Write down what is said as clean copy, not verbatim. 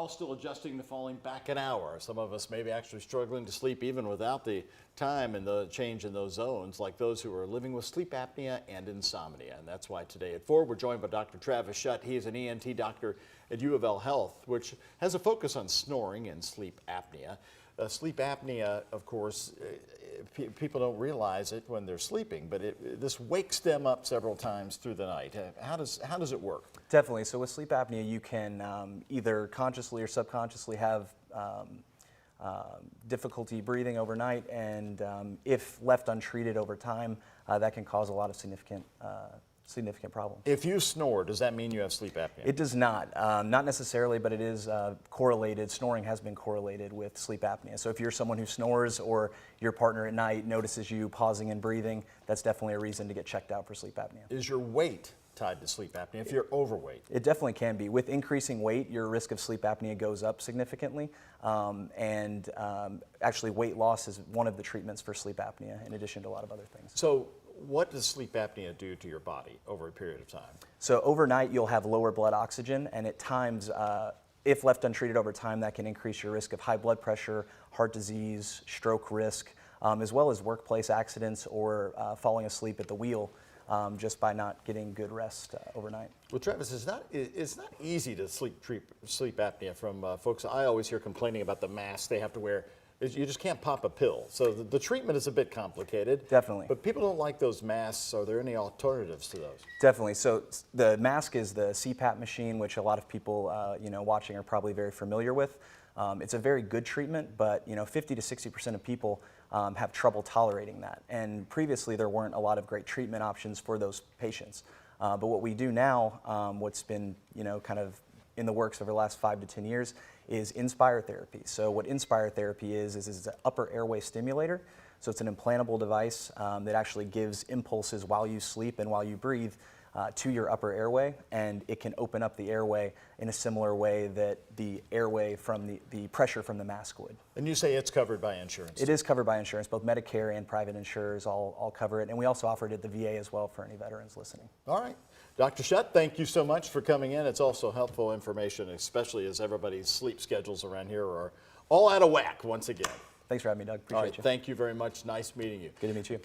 all still adjusting to falling back an hour. Some of us maybe actually struggling to sleep even without the time and the change in those zones, like those who are living with sleep apnea and insomnia. And that's why today at 4, we're joined by Dr. Travis Shutt. He is an ENT doctor at UofL Health, which has a focus on snoring and sleep apnea. Sleep apnea, of course, people don't realize it when they're sleeping, but this wakes them up several times through the night. How does it work? Definitely. So with sleep apnea, you can either consciously or subconsciously have difficulty breathing overnight, and if left untreated over time, that can cause a lot of significant problems. If you snore, does that mean you have sleep apnea? It does not. Not necessarily, but it is correlated. Snoring has been correlated with sleep apnea. So if you're someone who snores or your partner at night notices you pausing and breathing, that's definitely a reason to get checked out for sleep apnea. Is your weight tied to sleep apnea if you're overweight? It definitely can be. With increasing weight, your risk of sleep apnea goes up significantly. Actually, weight loss is one of the treatments for sleep apnea, in addition to a lot of other things. So what does sleep apnea do to your body over a period of time? So overnight, you'll have lower blood oxygen, and at times, if left untreated over time, that can increase your risk of high blood pressure, heart disease, stroke risk, as well as workplace accidents or falling asleep at the wheel. Just by not getting good rest overnight. Well, Travis, it's not easy to sleep apnea from folks. I always hear complaining about the mask they have to wear. You just can't pop a pill. So the treatment is a bit complicated. Definitely. But people don't like those masks. Are there any alternatives to those? Definitely. So the mask is the CPAP machine, which a lot of people watching are probably very familiar with. It's a very good treatment, but 50 to 60% of people have trouble tolerating that. And previously there weren't a lot of great treatment options for those patients. But what we do now, what's been kind of in the works over the last 5 to 10 years, is Inspire therapy. So what Inspire therapy is an upper airway stimulator. So it's an implantable device that actually gives impulses while you sleep and while you breathe to your upper airway, and it can open up the airway in a similar way that the airway from the pressure from the mask would. And you say it's covered by insurance? It is covered by insurance. Both Medicare and private insurers all cover it, and we also offer it at the VA as well for any veterans listening. All right. Dr. Shutt, thank you so much for coming in. It's also helpful information, especially as everybody's sleep schedules around here are all out of whack once again. Thanks for having me, Doug. Appreciate you. Thank you very much. Nice meeting you. Good to meet you.